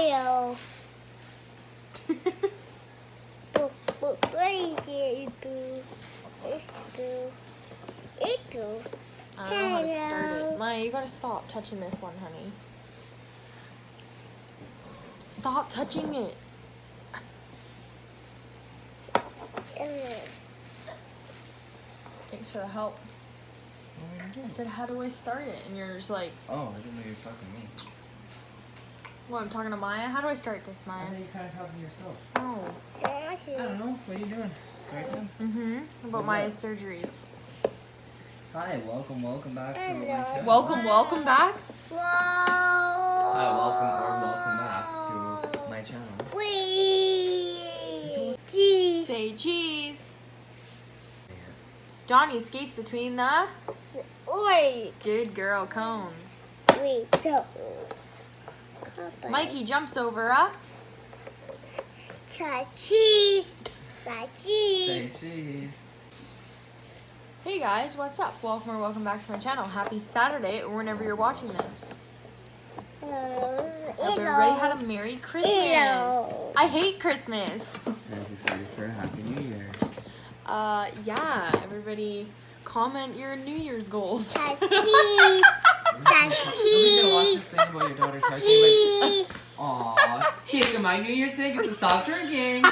Hello. Boo. What is it, Boo? It's Boo. It's Boo. I don't know how to start it. Maya, you gotta stop touching this one, honey. Stop touching it. Thanks for the help. I said, how do I start it? And you're just like, oh, I didn't know you were talking to me. well, I'm talking to Maya. How do I start this, I Maya? know you're kind of talking to yourself. Oh. I don't know. What are you doing? Story time? Mm-hmm. About Maya's surgeries. Hi, welcome back to my channel. Welcome back. Whoa. Hi, welcome back to my channel. Wee. Cheese. Say cheese. Donnie skates between the Wait. good girl cones. Wait. Don't. Mikey jumps over a Say cheese. Say cheese. Say cheese. Hey guys, what's up? Welcome back to my channel. Happy Saturday, or whenever you're watching this. Hope everybody had a Merry Christmas. Hello. I hate Christmas. I was excited for a Happy New Year. Yeah, everybody comment your New Year's goals. Say cheese. Say Nobody's gonna watch this cheese. thing about your daughter's heart. Cheese. Aww. Okay, so my New Year's thing is to stop drinking.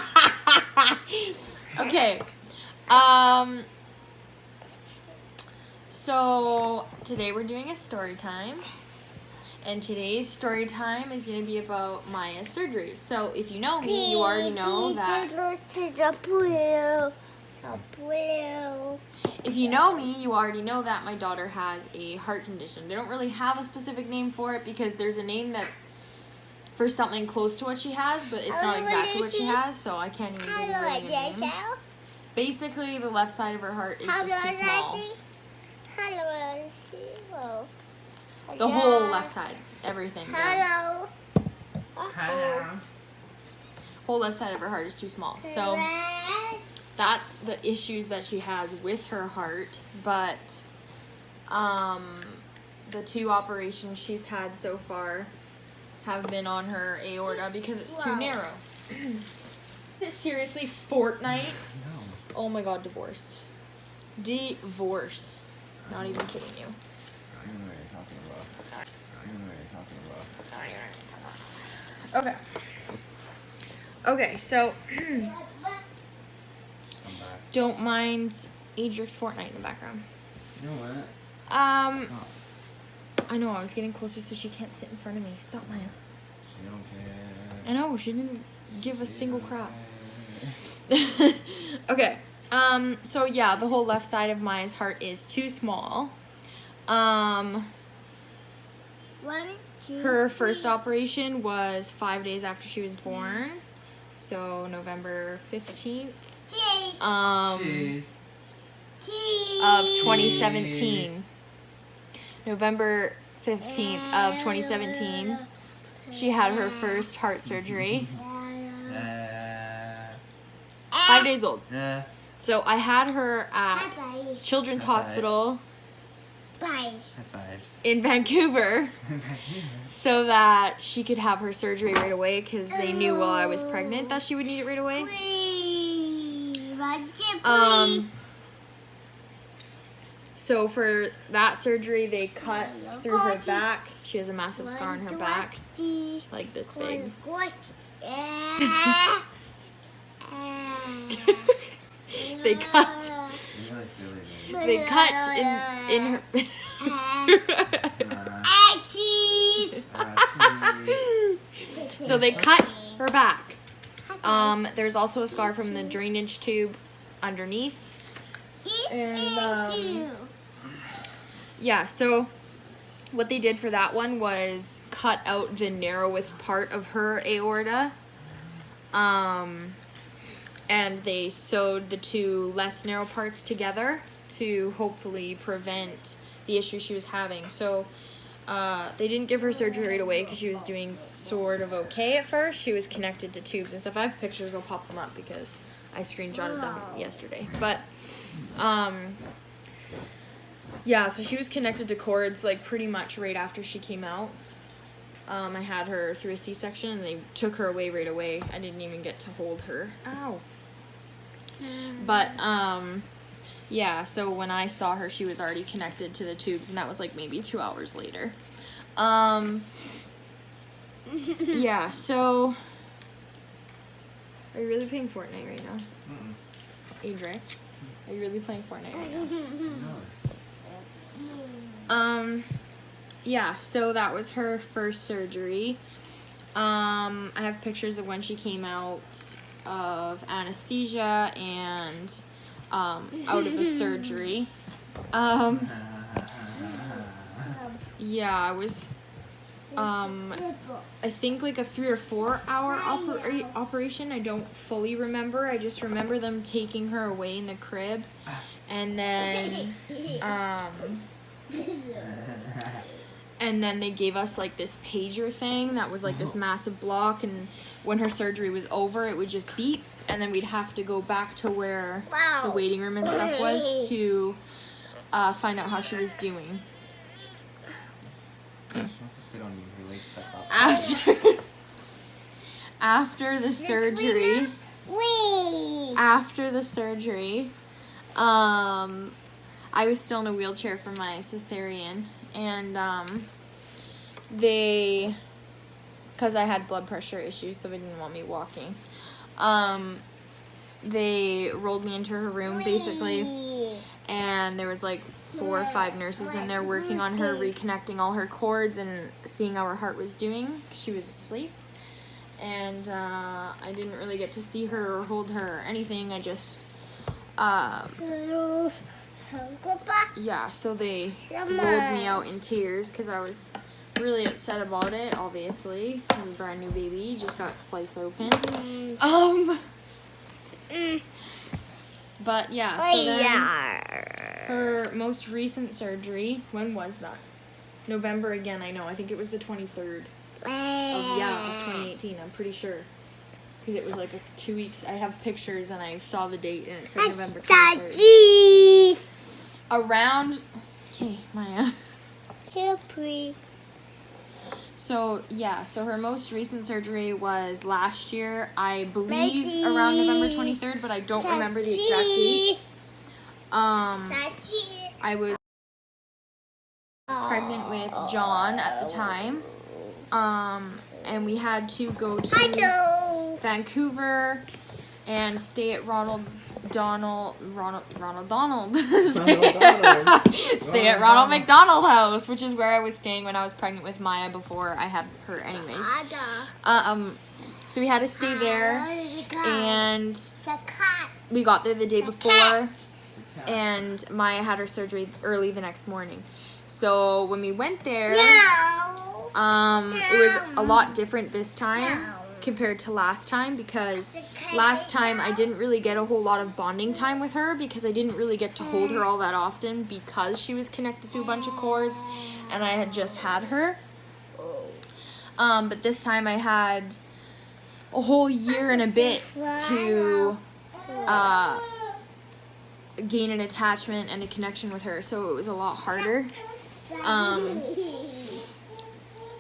Okay. So today we're doing a story time. And today's story time is going to be about Maya's surgeries. So if you know me, you already know that. If you know me, you already know that my daughter has a heart condition. They don't really have a specific name for it because there's a name that's for something close to what she has, but it's not exactly what she has, so I can't even give you a name. Basically, the left side of her heart is just too small. The whole left side, everything. Hello. Whole left side of her heart is too small. So that's the issues that she has with her heart, but the 2 operations she's had so far have been on her aorta because it's too narrow. It's seriously Fortnite. No. Oh my god, divorce. Divorce. Not even kidding you. I don't know what you're talking about. Okay, so I'm back. don't mind Adric's Fortnite in the background. You know what? Stop. I know, I was getting closer so she can't sit in front of me. Stop, Maya. She don't care. I know, she didn't give a single crap. care. Okay, so yeah, the whole left side of Maya's heart is too small. Her first operation was 5 days after she was born, so November 15th, Cheese. of 2017. November 15th of 2017, she had her first heart surgery. 5 days old. So I had her at Children's High five. Hospital High fives. in Vancouver so that she could have her surgery right away because they knew while I was pregnant that she would need it right away. So for that surgery, they cut through her back. She has a massive scar on her back, like this big. They cut. You're really silly, baby. They cut in her. Cheese. Cheese. So they cut her back. There's also a scar from the drainage tube underneath. And yeah, so what they did for that one was cut out the narrowest part of her aorta. And they sewed the 2 less narrow parts together to hopefully prevent the issue she was having. So they didn't give her surgery right away because she was doing sort of okay at first. She was connected to tubes and stuff. I have pictures, I'll pop them up because I screenshotted them yesterday. But yeah, so she was connected to cords like pretty much right after she came out. I had her through a C-section, and they took her away right away. I didn't even get to hold her. Ow. But, yeah, so when I saw her, she was already connected to the tubes, and that was like maybe 2 hours later. Yeah, so... Are you really playing Fortnite right now? Adrian, are you really playing Fortnite right now? Yeah, so that was her first surgery. I have pictures of when she came out of anesthesia and out of the surgery. Yeah, I was I think like a 3 or 4 hour operation. I don't fully remember. I just remember them taking her away in the crib, and then they gave us like this pager thing that was like this massive block, and when her surgery was over, it would just beep, and then we'd have to go back to where the waiting room and stuff was to find out how she was doing. She wants to sit on you, her legs stuck up. After the surgery, I was still in a wheelchair for my cesarean, and because I had blood pressure issues, so they didn't want me walking, they rolled me into her room basically, and there was like 4 or 5 nurses in there working on her, reconnecting all her cords and seeing how her heart was doing. She was asleep, and I didn't really get to see her or hold her or anything. I just yeah, so they rolled me out in tears because I was really upset about it, obviously. I'm a brand new baby, just got sliced open. But yeah, so then her most recent surgery, when was that? November again, I know. I think it was the 23rd of 2018, I'm pretty sure. Because it was like 2 weeks. I have pictures and I saw the date and it said November 23rd. Around, okay, Maya. So, yeah, so her most recent surgery was last year, I believe around November 23rd, but I don't remember the exact date. I was pregnant with John at the time, and we had to go to Vancouver and stay at Ronald Donald. Stay at Ronald McDonald House, which is where I was staying when I was pregnant with Maya before I had her anyways. So we had to stay there, and we got there the day before, and Maya had her surgery early the next morning. So when we went there, it was a lot different this time compared to last time, because last time I didn't really get a whole lot of bonding time with her because I didn't really get to hold her all that often because she was connected to a bunch of cords and I had just had her. But this time I had a whole year and a bit to gain an attachment and a connection with her, so it was a lot harder.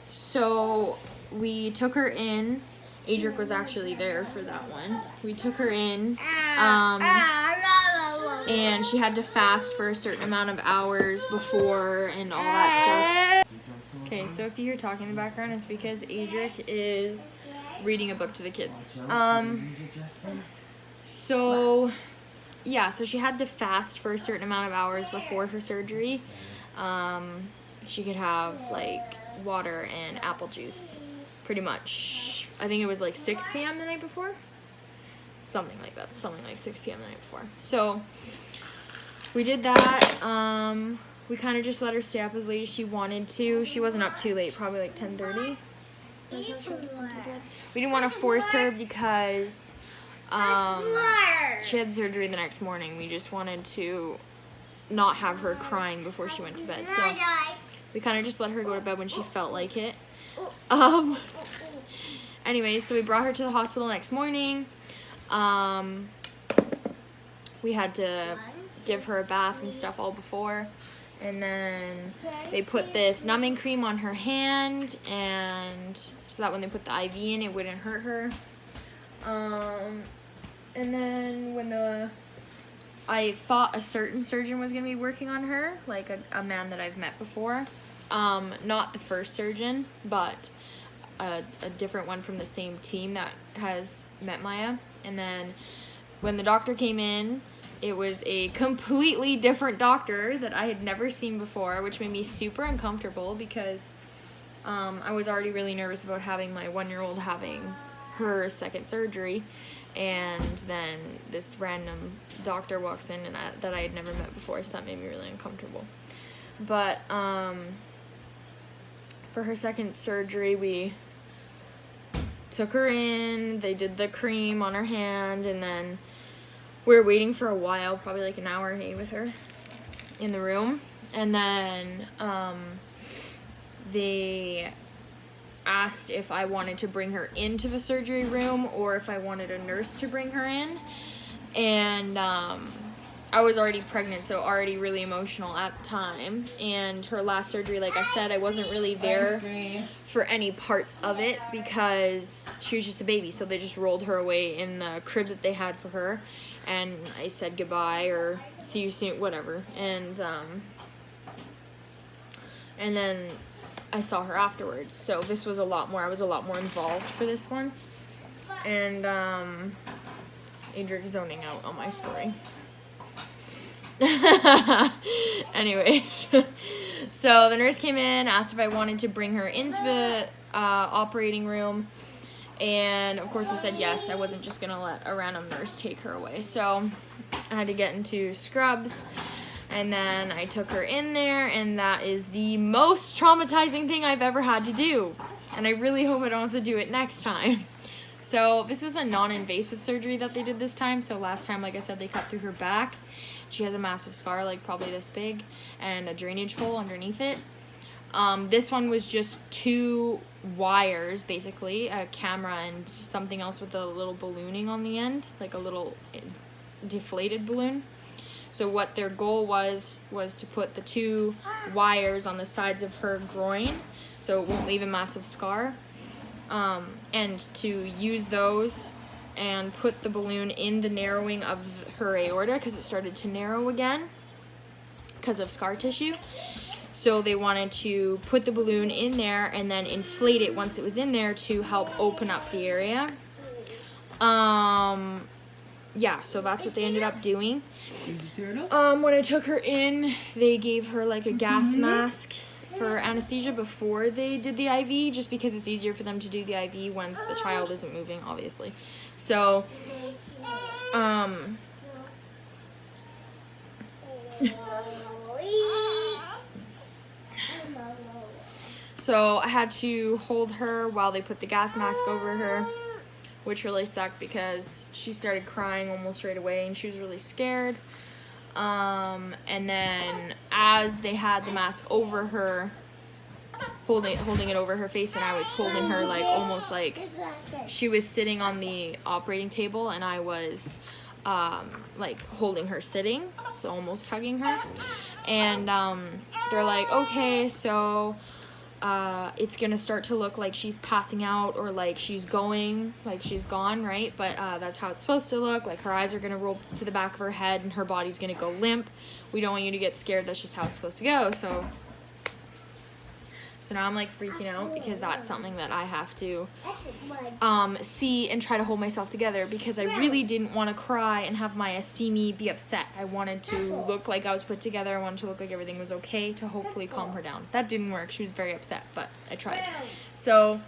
So we took her in. Adric was actually there for that one. We took her in, and she had to fast for a certain amount of hours before and all that stuff. Okay, so if you hear talking in the background, it's because Adric is reading a book to the kids. So, yeah, so she had to fast for a certain amount of hours before her surgery. She could have, like, water and apple juice, pretty much. I think it was like 6 p.m. the night before. Something like that. Something like 6 p.m. the night before. So we did that. We kind of just let her stay up as late as she wanted to. She wasn't up too late, probably like 10:30. We didn't want to force her because she had surgery the next morning. We just wanted to not have her crying before she went to bed. So we kind of just let her go to bed when she felt like it. Anyways, so we brought her to the hospital next morning. We had to give her a bath and stuff all before. And then they put this numbing cream on her hand, and so that when they put the IV in, it wouldn't hurt her. And then when I thought a certain surgeon was going to be working on her, like a man that I've met before. Not the first surgeon, but a different one from the same team that has met Maya. And then when the doctor came in, it was a completely different doctor that I had never seen before, which made me super uncomfortable because I was already really nervous about having my 1-year-old having her second surgery. And then this random doctor walks in that I had never met before, so that made me really uncomfortable. But for her second surgery, we took her in, they did the cream on her hand, and then we were waiting for a while, probably like an hour, with her in the room. And then they asked if I wanted to bring her into the surgery room or if I wanted a nurse to bring her in. And I was already pregnant, so already really emotional at the time. And her last surgery, like I said, I wasn't really there for any parts of it because she was just a baby. So they just rolled her away in the crib that they had for her. And I said goodbye or see you soon, whatever. And then I saw her afterwards. So this was I was a lot more involved for this one. And Adric's zoning out on my story. Anyways, so the nurse came in, asked if I wanted to bring her into the operating room, and of course I said yes. I wasn't just gonna let a random nurse take her away, so I had to get into scrubs, and then I took her in there, and that is the most traumatizing thing I've ever had to do, and I really hope I don't have to do it next time. So this was a non-invasive surgery that they did this time. So last time, like I said, they cut through her back. She has a massive scar, like probably this big, and a drainage hole underneath it. This one was just 2 wires, basically, a camera and something else with a little ballooning on the end, like a little deflated balloon. So what their goal was to put the 2 wires on the sides of her groin so it won't leave a massive scar, and to use those and put the balloon in the narrowing of her aorta because it started to narrow again because of scar tissue. So they wanted to put the balloon in there and then inflate it once it was in there to help open up the area. Yeah, so that's what they ended up doing. When I took her in, they gave her like a gas mask for anesthesia before they did the IV, just because it's easier for them to do the IV once the child isn't moving, obviously. So, so I had to hold her while they put the gas mask over her, which really sucked because she started crying almost right away and she was really scared. And then as they had the mask over her, holding it over her face, and I was holding her like almost like she was sitting on the operating table and I was like holding her sitting, so almost hugging her. And they're like, okay, so it's gonna start to look like she's passing out or like she's gone, right? But that's how it's supposed to look. Like her eyes are gonna roll to the back of her head and her body's gonna go limp. We don't want you to get scared. That's just how it's supposed to go. So now I'm like freaking out because that's something that I have to see and try to hold myself together, because I really didn't want to cry and have Maya see me be upset. I wanted to look like I was put together. I wanted to look like everything was okay to hopefully calm her down. That didn't work. She was very upset, but I tried. So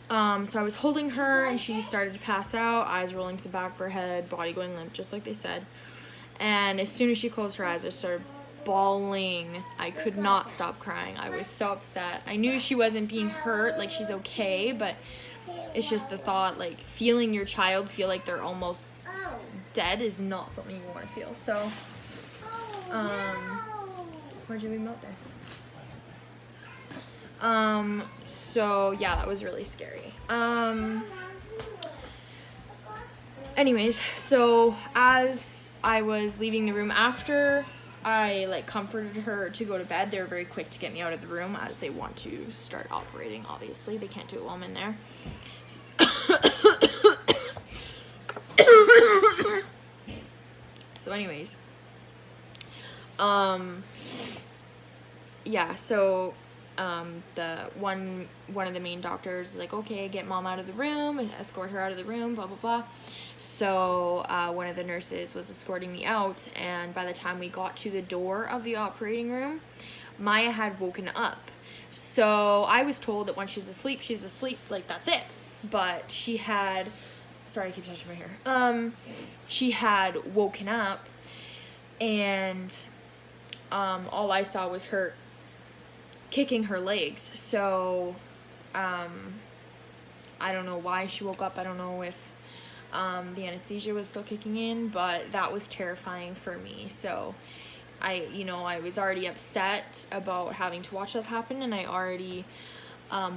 I was holding her and she started to pass out, eyes rolling to the back of her head, body going limp, just like they said. And as soon as she closed her eyes, I started bawling. I could not stop crying. I was so upset. I knew she wasn't being hurt, like she's okay, but it's just the thought, like feeling your child feel like they're almost dead is not something you want to feel. So where'd you leave them out there? So yeah, that was really scary. Anyways, so as I was leaving the room after I like comforted her to go to bed. They were very quick to get me out of the room as they want to start operating. Obviously, they can't do it while I'm in there. So anyways, yeah, so the one of the main doctors was like, okay, get mom out of the room and escort her out of the room, blah blah blah. So one of the nurses was escorting me out, and by the time we got to the door of the operating room, Maya had woken up. So I was told that when she's asleep, like that's it. But she had, sorry, I keep touching my hair. She had woken up, and all I saw was her kicking her legs. So I don't know why she woke up. I don't know if the anesthesia was still kicking in, but that was terrifying for me. So I was already upset about having to watch that happen, and I already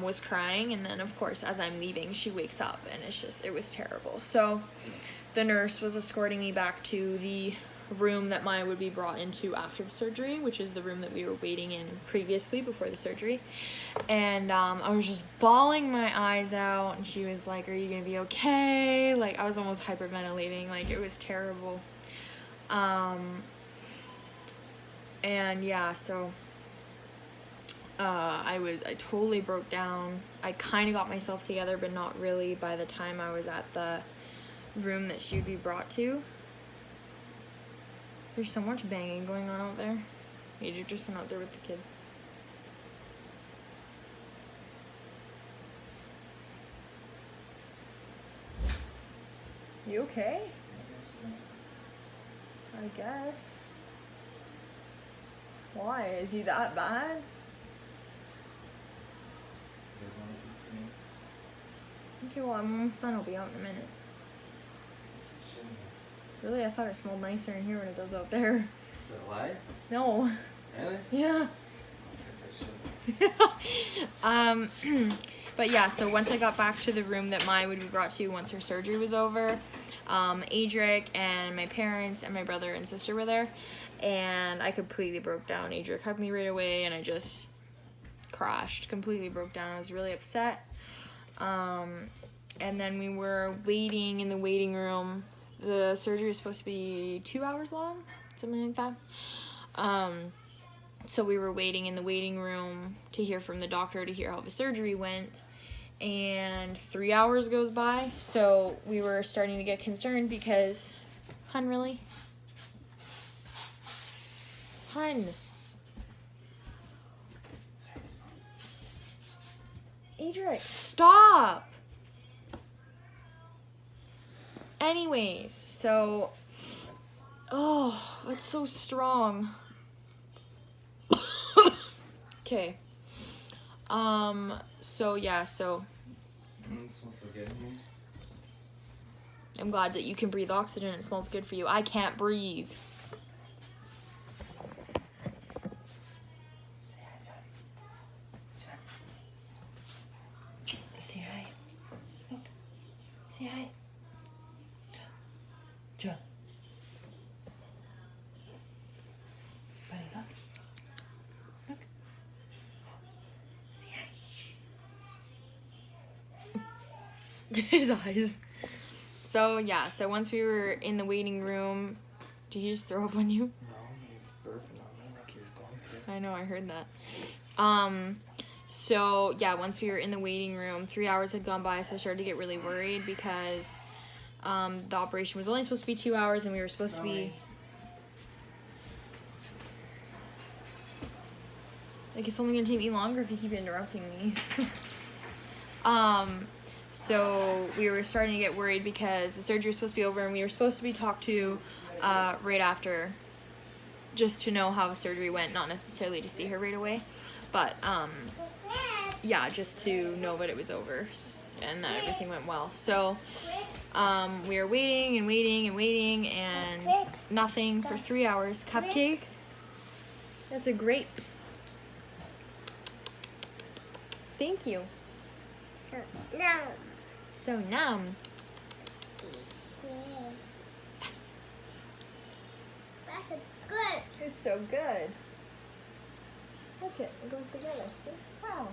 was crying. And then of course, as I'm leaving, she wakes up, and it was terrible. So the nurse was escorting me back to the room that Maya would be brought into after the surgery, which is the room that we were waiting in previously before the surgery. And I was just bawling my eyes out, and she was like, are you gonna be okay? Like, I was almost hyperventilating. Like, it was terrible. And yeah, so I totally broke down. I kind of got myself together, but not really by the time I was at the room that she would be brought to. There's so much banging going on out there. Maybe you just went out there with the kids. You okay? I guess. Why? Is he that bad? Okay, well, I'm almost done. I'll be out in a minute. Really? I thought it smelled nicer in here than it does out there. Is that a lie? No. Really? Yeah. But yeah, so once I got back to the room that Maya would be brought to once her surgery was over, Adric and my parents and my brother and sister were there, and I completely broke down. Adric hugged me right away, and I just crashed, completely broke down. I was really upset. And then we were waiting in the waiting room. The surgery was supposed to be 2 hours long, something like that. So we were waiting in the waiting room to hear from the doctor, to hear how the surgery went, and 3 hours goes by. So we were starting to get concerned because, hun, really? Hun. Adric, stop. Anyways, so, oh, that's so strong. Okay. So yeah, so It smells so good in here. I'm glad that you can breathe oxygen. It smells good for you. I can't breathe. Say hi. Look. Say hi. John. Buddy, look. Look. Say hi. His eyes. So yeah, so once we were in the waiting room, did he just throw up on you? No, he was burping on me like he was going to. I know, I heard that. So yeah, once we were in the waiting room, 3 hours had gone by, so I started to get really worried because the operation was only supposed to be 2 hours, and we were supposed to be, like, it's only gonna take me longer if you keep interrupting me. So we were starting to get worried because the surgery was supposed to be over, and we were supposed to be talked to right after, just to know how the surgery went, not necessarily to see her right away, but yeah, just to know that it was over and that everything went well. So we were waiting and waiting and waiting, and nothing for 3 hours. Cupcakes? That's a grape. Thank you. So, no. So numb. That's a good It's so good. Okay, it goes together. See? Wow.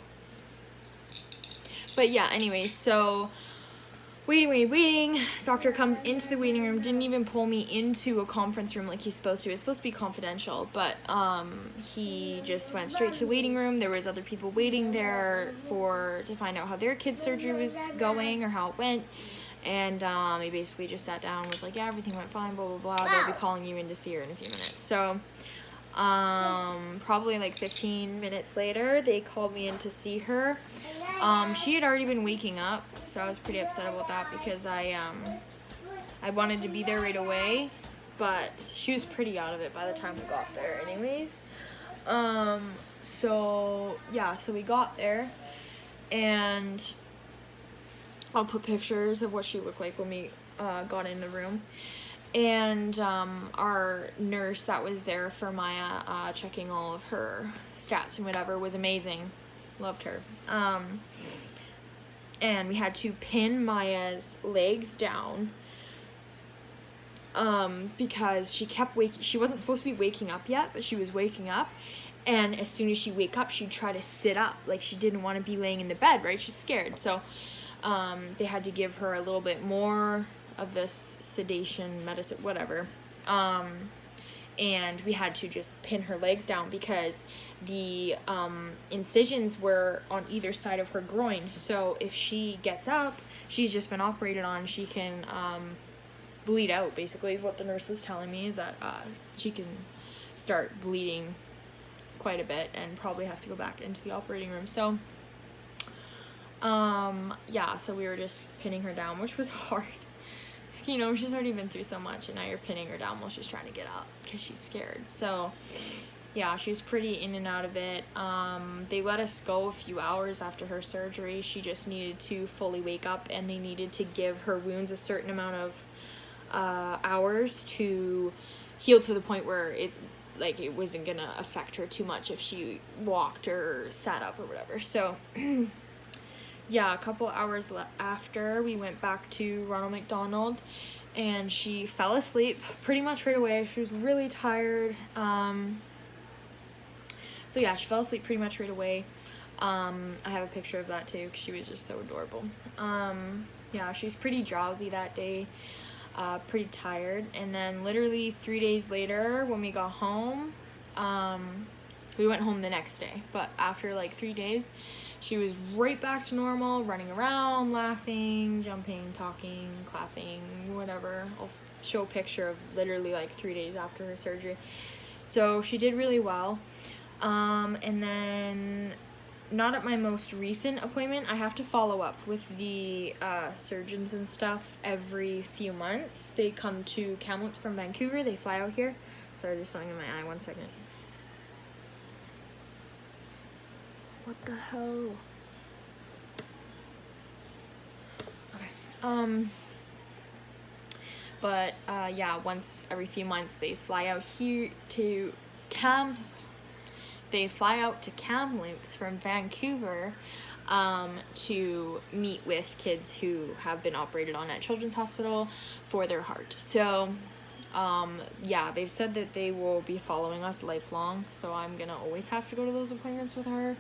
But yeah, anyway, so waiting. Doctor comes into the waiting room, didn't even pull me into a conference room like he's supposed to. It's supposed to be confidential, but he just went straight to the waiting room. There was other people waiting there to find out how their kid's surgery was going or how it went. And he basically just sat down and was like, yeah, everything went fine, blah, blah, blah. They'll be calling you in to see her in a few minutes. So probably like 15 minutes later, they called me in to see her. She had already been waking up, so I was pretty upset about that because I wanted to be there right away, but she was pretty out of it by the time we got there anyways. So we got there, and I'll put pictures of what she looked like when we got in the room. And our nurse that was there for Maya, checking all of her stats and whatever, was amazing. Loved her. And we had to pin Maya's legs down because she kept waking. She wasn't supposed to be waking up yet, but she was waking up. And as soon as she'd wake up, she'd try to sit up. Like, she didn't want to be laying in the bed, right? She's scared. So they had to give her a little bit more of this sedation medicine, whatever. And we had to just pin her legs down because the incisions were on either side of her groin. So if she gets up, she's just been operated on, she can bleed out, basically, is what the nurse was telling me, is that she can start bleeding quite a bit and probably have to go back into the operating room. So so we were just pinning her down, which was hard. You know, she's already been through so much, and now you're pinning her down while she's trying to get up because she's scared. So yeah, she's pretty in and out of it. They let us go a few hours after her surgery. She just needed to fully wake up, and they needed to give her wounds a certain amount of hours to heal to the point where it wasn't gonna affect her too much if she walked or sat up or whatever. So yeah, a couple hours after, we went back to Ronald McDonald, and she fell asleep pretty much right away. She was really tired. So yeah, she fell asleep pretty much right away. I have a picture of that too, because she was just so adorable. Yeah, she was pretty drowsy that day, pretty tired. And then literally 3 days later, when we got home, we went home the next day. But after like 3 days, she was right back to normal, running around, laughing, jumping, talking, clapping, whatever. I'll show a picture of literally like 3 days after her surgery. So she did really well. And then, not at my most recent appointment, I have to follow up with the surgeons and stuff every few months. They come to Kamloops from Vancouver. They fly out here. Sorry, there's something in my eye. 1 second. What the hell? Okay. But yeah, once every few months they fly out here to Kamloops from Vancouver to meet with kids who have been operated on at Children's Hospital for their heart. So yeah, they've said that they will be following us lifelong, so I'm gonna always have to go to those appointments with her.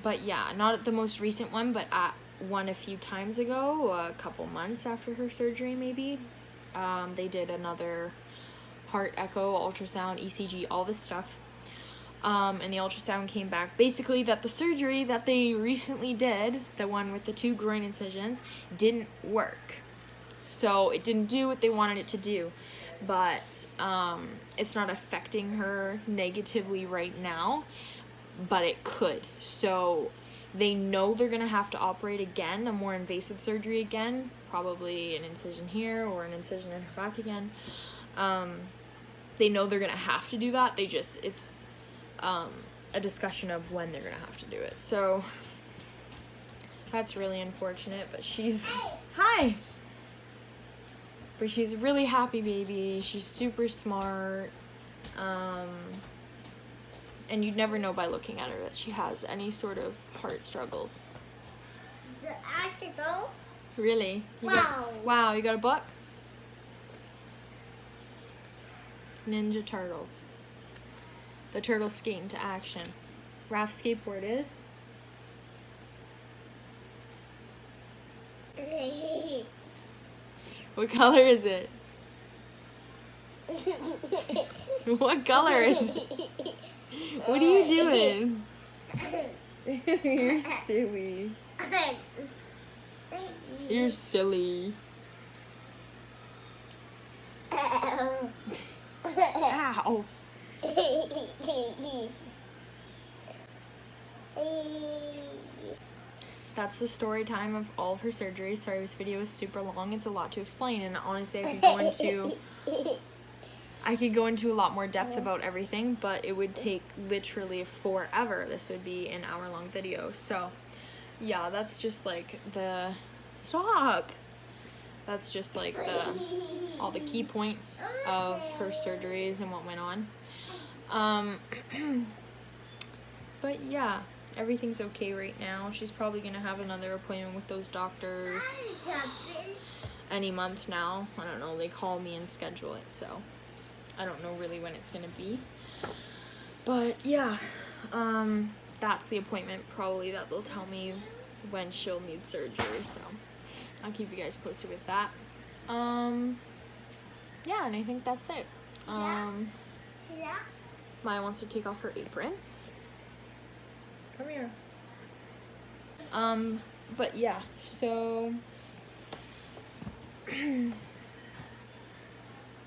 But yeah, not at the most recent one, but at one a few times ago, a couple months after her surgery maybe. They did another heart echo, ultrasound, ECG, all this stuff. And the ultrasound came back basically that the surgery that they recently did, the one with the 2 groin incisions, didn't work. So it didn't do what they wanted it to do, but it's not affecting her negatively right now, but it could. So they know they're gonna have to operate again, a more invasive surgery again, probably an incision here or an incision in her back again. They know they're gonna have to do that. It's a discussion of when they're gonna have to do it. So that's really unfortunate, but hi. But she's a really happy baby. She's super smart. And you'd never know by looking at her that she has any sort of heart struggles. Actually, though. Really? Wow. Wow, you got a book? Ninja Turtles. The turtles skate into action. Raph's skateboard is? What color is it? What color is it? What are you doing? You're silly. You're silly. Ow. That's the story time of all of her surgeries. Sorry, this video is super long. It's a lot to explain, and honestly, I could go into a lot more depth about everything, but it would take literally forever. This would be an hour-long video. So, yeah, that's just like the That's just like all the key points of her surgeries and what went on. But yeah, everything's okay right now. She's probably gonna have another appointment with those doctors any month now. I don't know, they call me and schedule it, so I don't know really when it's gonna be. But yeah, that's the appointment probably that they'll tell me when she'll need surgery, so I'll keep you guys posted with that. Yeah, and I think that's it. Maya wants to take off her apron. Come here. But yeah, so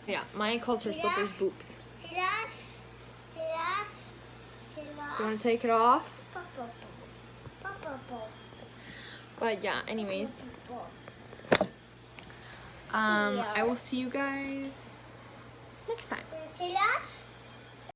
yeah, Maya calls her slippers boops. Do you want to take it off? But yeah, anyways, I will see you guys next time.